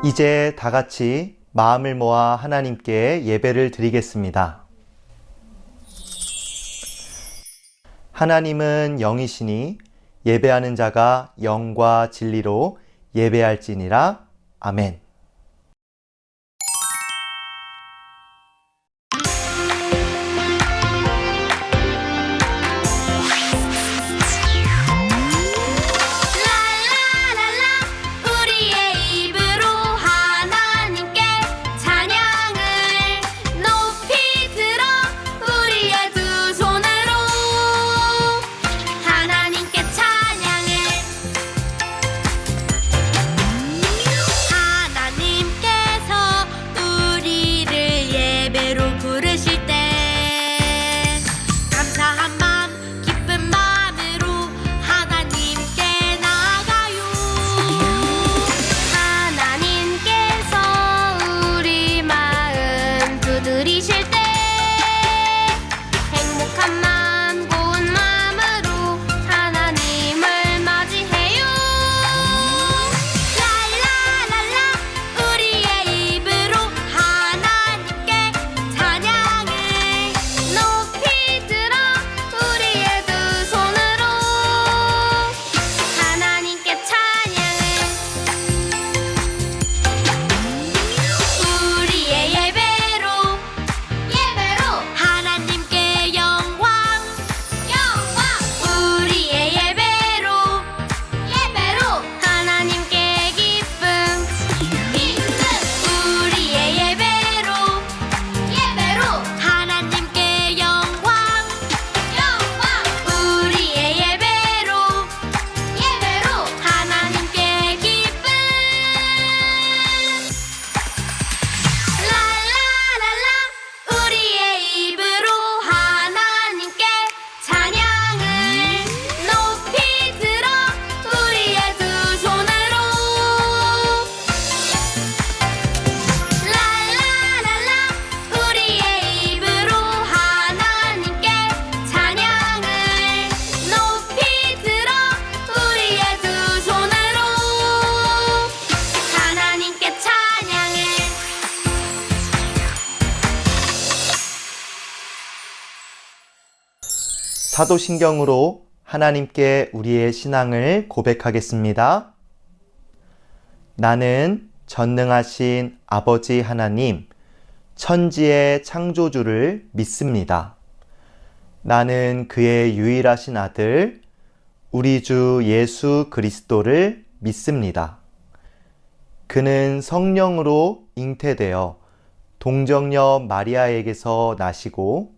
이제 다 같이 마음을 모아 하나님께 예배를 드리겠습니다. 하나님은 영이시니 예배하는 자가 영과 진리로 예배할지니라. 아멘. 사도신경으로 하나님께 우리의 신앙을 고백하겠습니다. 나는 전능하신 아버지 하나님, 천지의 창조주를 믿습니다. 나는 그의 유일하신 아들, 우리 주 예수 그리스도를 믿습니다. 그는 성령으로 잉태되어 동정녀 마리아에게서 나시고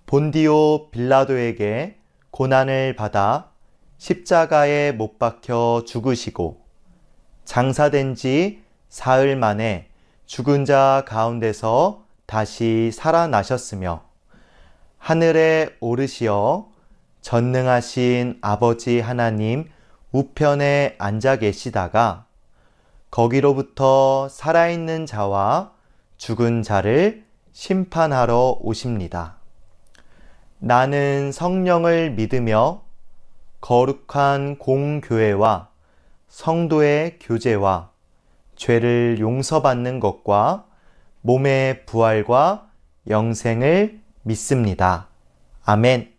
본디오 빌라도에게 고난을 받아 십자가에 못 박혀 죽으시고 장사된 지 사흘 만에 죽은 자 가운데서 다시 살아나셨으며 하늘에 오르시어 전능하신 아버지 하나님 우편에 앉아 계시다가 거기로부터 살아있는 자와 죽은 자를 심판하러 오십니다. 나는 성령을 믿으며 거룩한 공교회와 성도의 교제와 죄를 용서받는 것과 몸의 부활과 영생을 믿습니다. 아멘.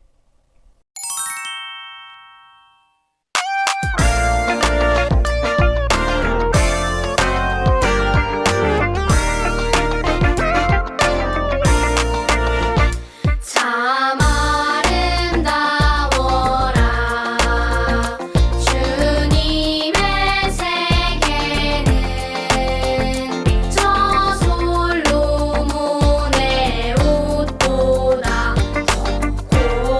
고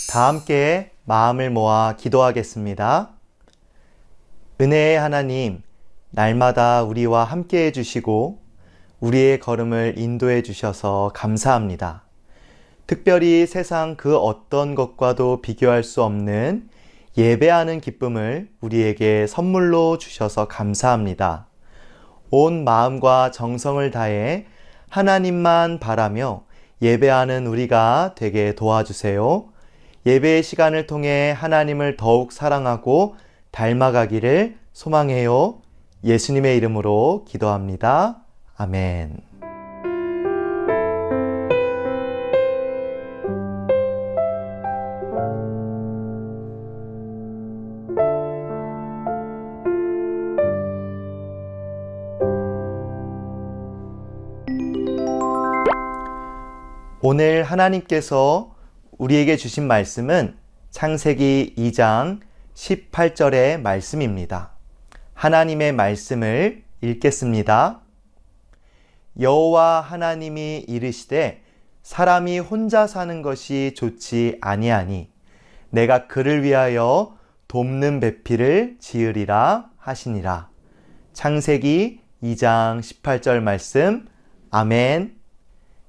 다 함께 마음을 모아 기도하겠습니다. 은혜의 하나님, 날마다 우리와 함께 해주시고 우리의 걸음을 인도해 주셔서 감사합니다. 특별히 세상 그 어떤 것과도 비교할 수 없는 예배하는 기쁨을 우리에게 선물로 주셔서 감사합니다. 온 마음과 정성을 다해 하나님만 바라며 예배하는 우리가 되게 도와주세요. 예배의 시간을 통해 하나님을 더욱 사랑하고 닮아가기를 소망해요. 예수님의 이름으로 기도합니다. 아멘. 오늘 하나님께서 우리에게 주신 말씀은 창세기 2장 18절의 말씀입니다. 하나님의 말씀을 읽겠습니다. 여호와 하나님이 이르시되 사람이 혼자 사는 것이 좋지 아니하니 내가 그를 위하여 돕는 배필을 지으리라 하시니라. 창세기 2장 18절 말씀. 아멘.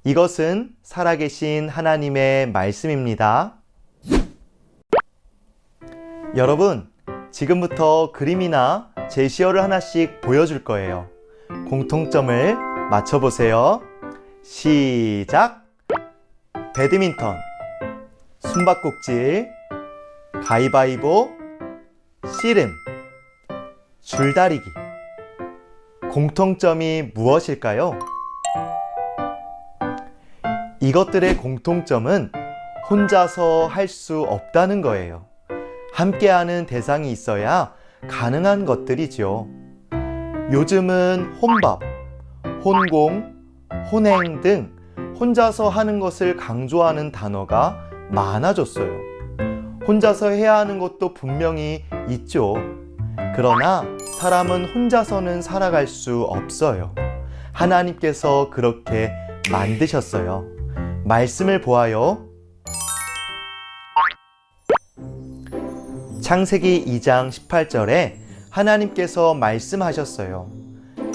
이것은 살아계신 하나님의 말씀입니다. 여러분, 지금부터 그림이나 제시어를 하나씩 보여줄 거예요. 공통점을 맞춰보세요. 시작! 배드민턴, 숨바꼭질, 가위바위보, 씨름, 줄다리기. 공통점이 무엇일까요? 이것들의 공통점은 혼자서 할 수 없다는 거예요. 함께하는 대상이 있어야 가능한 것들이죠. 요즘은 혼밥, 혼공, 혼행 등 혼자서 하는 것을 강조하는 단어가 많아졌어요. 혼자서 해야 하는 것도 분명히 있죠. 그러나 사람은 혼자서는 살아갈 수 없어요. 하나님께서 그렇게 만드셨어요. 말씀을 보아요. 창세기 2장 18절에 하나님께서 말씀하셨어요.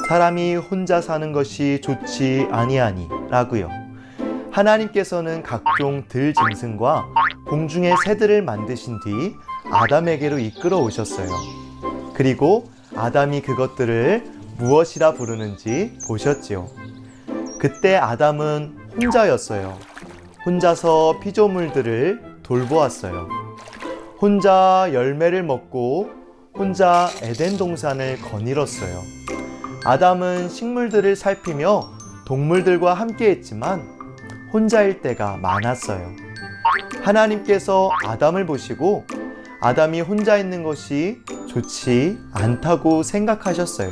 사람이 혼자 사는 것이 좋지 아니하니 라고요. 하나님께서는 각종 들짐승과 공중의 새들을 만드신 뒤 아담에게로 이끌어 오셨어요. 그리고 아담이 그것들을 무엇이라 부르는지 보셨지요. 그때 아담은 혼자였어요. 혼자서 피조물들을 돌보았어요. 혼자 열매를 먹고 혼자 에덴 동산을 거닐었어요. 아담은 식물들을 살피며 동물들과 함께 했지만 혼자일 때가 많았어요. 하나님께서 아담을 보시고 아담이 혼자 있는 것이 좋지 않다고 생각하셨어요.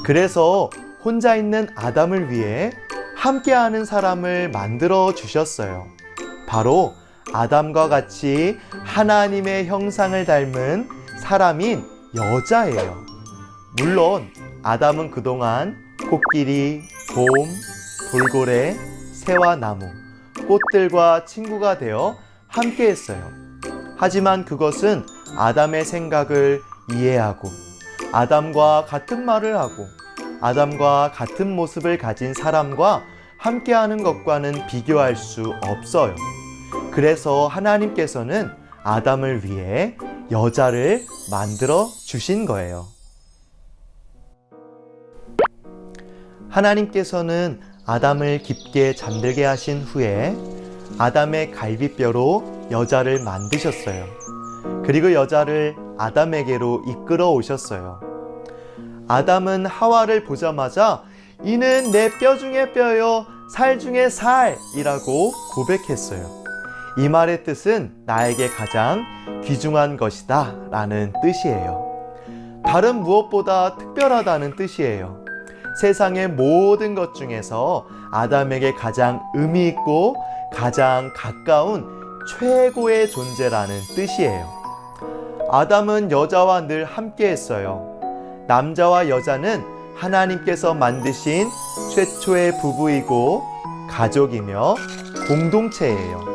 그래서 혼자 있는 아담을 위해 함께하는 사람을 만들어 주셨어요. 바로 아담과 같이 하나님의 형상을 닮은 사람인 여자예요. 물론 아담은 그동안 코끼리, 곰, 돌고래, 새와 나무, 꽃들과 친구가 되어 함께했어요. 하지만 그것은 아담의 생각을 이해하고 아담과 같은 말을 하고 아담과 같은 모습을 가진 사람과 함께하는 것과는 비교할 수 없어요. 그래서 하나님께서는 아담을 위해 여자를 만들어 주신 거예요. 하나님께서는 아담을 깊게 잠들게 하신 후에 아담의 갈비뼈로 여자를 만드셨어요. 그리고 여자를 아담에게로 이끌어 오셨어요. 아담은 하와를 보자마자 이는 내 뼈 중에 뼈요 살 중에 살이라고 고백했어요. 이 말의 뜻은 나에게 가장 귀중한 것이다 라는 뜻이에요. 다른 무엇보다 특별하다는 뜻이에요. 세상의 모든 것 중에서 아담에게 가장 의미 있고 가장 가까운 최고의 존재라는 뜻이에요. 아담은 여자와 늘 함께 했어요. 남자와 여자는 하나님께서 만드신 최초의 부부이고 가족이며 공동체예요.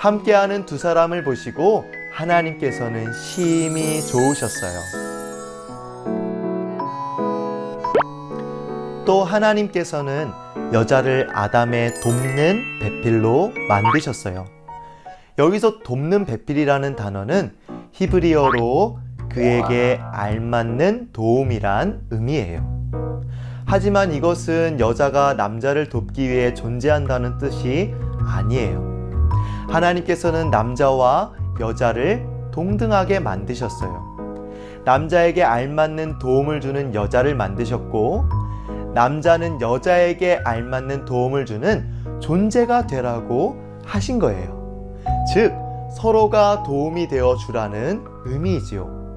함께하는 두 사람을 보시고 하나님께서는 심히 좋으셨어요. 또 하나님께서는 여자를 아담의 돕는 배필로 만드셨어요. 여기서 돕는 배필이라는 단어는 히브리어로 그에게 알맞는 도움이란 의미예요. 하지만 이것은 여자가 남자를 돕기 위해 존재한다는 뜻이 아니에요. 하나님께서는 남자와 여자를 동등하게 만드셨어요. 남자에게 알맞는 도움을 주는 여자를 만드셨고, 남자는 여자에게 알맞는 도움을 주는 존재가 되라고 하신 거예요. 즉, 서로가 도움이 되어 주라는 의미이지요.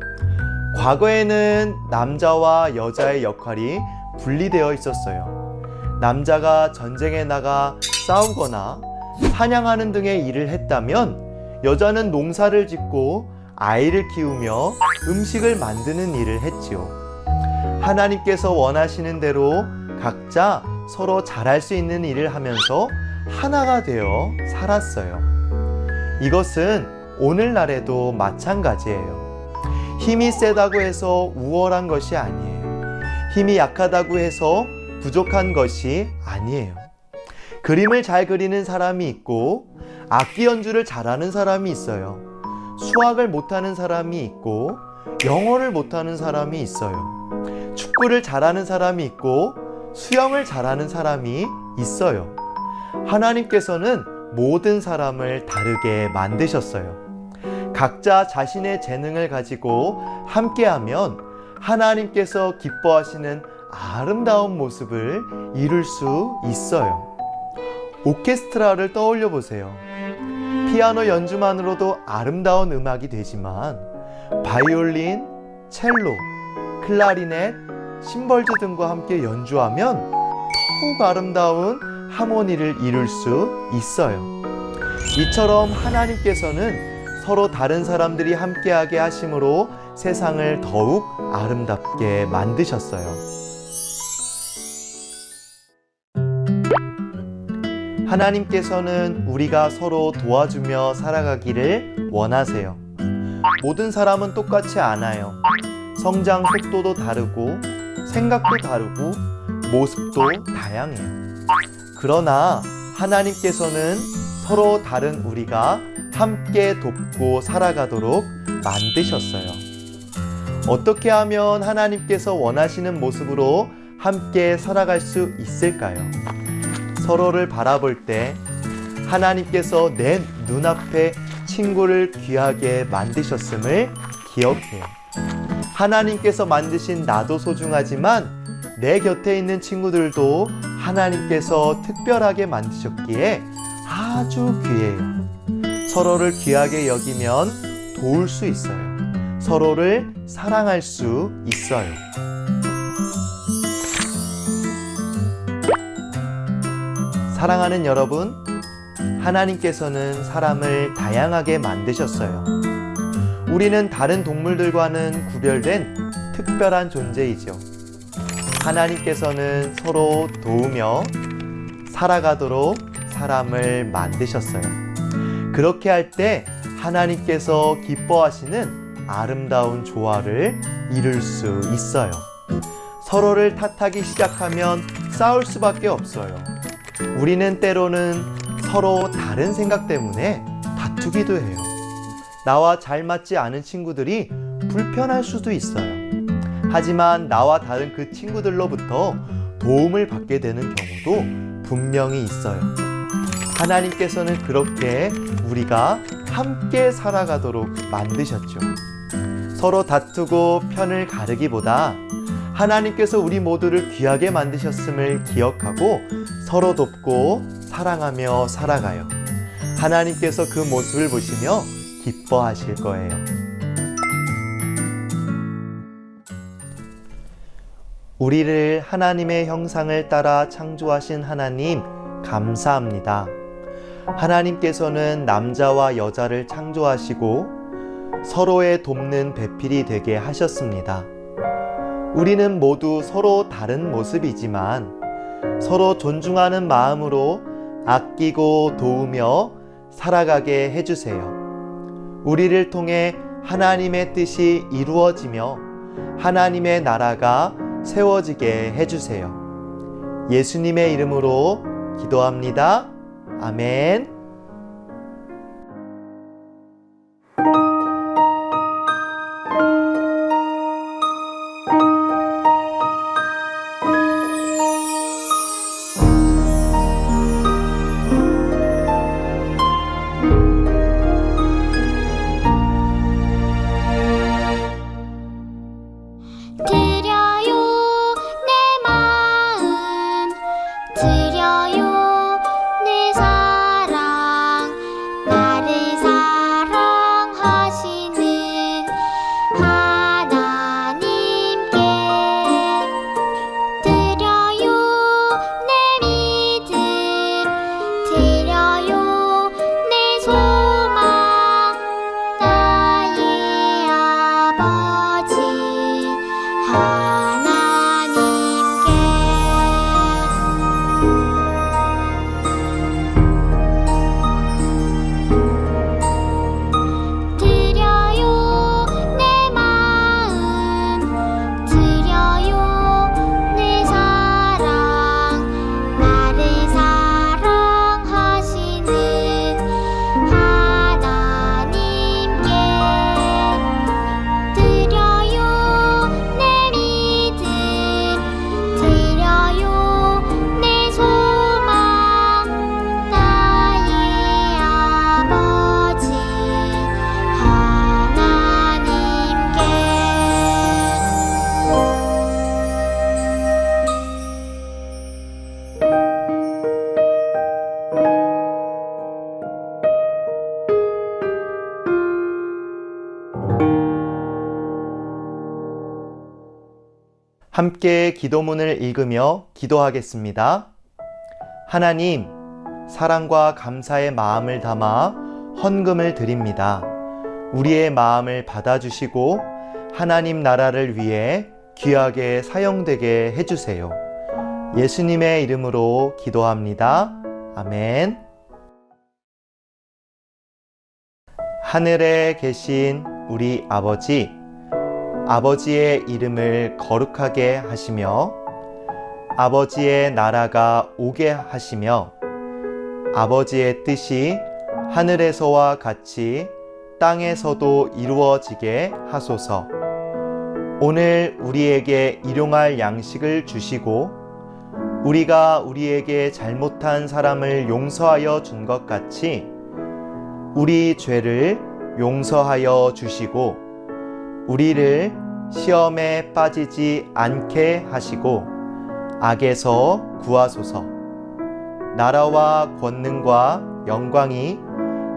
과거에는 남자와 여자의 역할이 분리되어 있었어요. 남자가 전쟁에 나가 싸우거나 사냥하는 등의 일을 했다면 여자는 농사를 짓고 아이를 키우며 음식을 만드는 일을 했지요. 하나님께서 원하시는 대로 각자 서로 잘할 수 있는 일을 하면서 하나가 되어 살았어요. 이것은 오늘날에도 마찬가지예요. 힘이 세다고 해서 우월한 것이 아니에요. 힘이 약하다고 해서 부족한 것이 아니에요. 그림을 잘 그리는 사람이 있고 악기 연주를 잘하는 사람이 있어요. 수학을 못하는 사람이 있고 영어를 못하는 사람이 있어요. 축구를 잘하는 사람이 있고 수영을 잘하는 사람이 있어요. 하나님께서는 모든 사람을 다르게 만드셨어요. 각자 자신의 재능을 가지고 함께하면 하나님께서 기뻐하시는 아름다운 모습을 이룰 수 있어요. 오케스트라를 떠올려 보세요. 피아노 연주만으로도 아름다운 음악이 되지만 바이올린, 첼로, 클라리넷, 심벌즈 등과 함께 연주하면 더욱 아름다운 하모니를 이룰 수 있어요. 이처럼 하나님께서는 서로 다른 사람들이 함께하게 하심으로 세상을 더욱 아름답게 만드셨어요. 하나님께서는 우리가 서로 도와주며 살아가기를 원하세요. 모든 사람은 똑같지 않아요. 성장 속도도 다르고 생각도 다르고 모습도 다양해요. 그러나 하나님께서는 서로 다른 우리가 함께 돕고 살아가도록 만드셨어요. 어떻게 하면 하나님께서 원하시는 모습으로 함께 살아갈 수 있을까요? 서로를 바라볼 때 하나님께서 내 눈앞에 친구를 귀하게 만드셨음을 기억해요. 하나님께서 만드신 나도 소중하지만 내 곁에 있는 친구들도 하나님께서 특별하게 만드셨기에 아주 귀해요. 서로를 귀하게 여기면 도울 수 있어요. 서로를 사랑할 수 있어요. 사랑하는 여러분, 하나님께서는 사람을 다양하게 만드셨어요. 우리는 다른 동물들과는 구별된 특별한 존재이죠. 하나님께서는 서로 도우며 살아가도록 사람을 만드셨어요. 그렇게 할 때 하나님께서 기뻐하시는 아름다운 조화를 이룰 수 있어요. 서로를 탓하기 시작하면 싸울 수밖에 없어요. 우리는 때로는 서로 다른 생각 때문에 다투기도 해요. 나와 잘 맞지 않은 친구들이 불편할 수도 있어요. 하지만 나와 다른 그 친구들로부터 도움을 받게 되는 경우도 분명히 있어요. 하나님께서는 그렇게 우리가 함께 살아가도록 만드셨죠. 서로 다투고 편을 가르기보다 하나님께서 우리 모두를 귀하게 만드셨음을 기억하고 서로 돕고 사랑하며 살아가요. 하나님께서 그 모습을 보시며 기뻐하실 거예요. 우리를 하나님의 형상을 따라 창조하신 하나님, 감사합니다. 하나님께서는 남자와 여자를 창조하시고 서로의 돕는 배필이 되게 하셨습니다. 우리는 모두 서로 다른 모습이지만 서로 존중하는 마음으로 아끼고 도우며 살아가게 해주세요. 우리를 통해 하나님의 뜻이 이루어지며 하나님의 나라가 세워지게 해주세요. 예수님의 이름으로 기도합니다. 아멘. 함께 기도문을 읽으며 기도하겠습니다. 하나님, 사랑과 감사의 마음을 담아 헌금을 드립니다. 우리의 마음을 받아주시고 하나님 나라를 위해 귀하게 사용되게 해주세요. 예수님의 이름으로 기도합니다. 아멘. 하늘에 계신 우리 아버지, 아버지의 이름을 거룩하게 하시며 아버지의 나라가 오게 하시며 아버지의 뜻이 하늘에서와 같이 땅에서도 이루어지게 하소서. 오늘 우리에게 일용할 양식을 주시고 우리가 우리에게 잘못한 사람을 용서하여 준 것 같이 우리 죄를 용서하여 주시고 우리를 시험에 빠지지 않게 하시고 악에서 구하소서. 나라와 권능과 영광이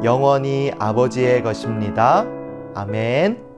영원히 아버지의 것입니다. 아멘.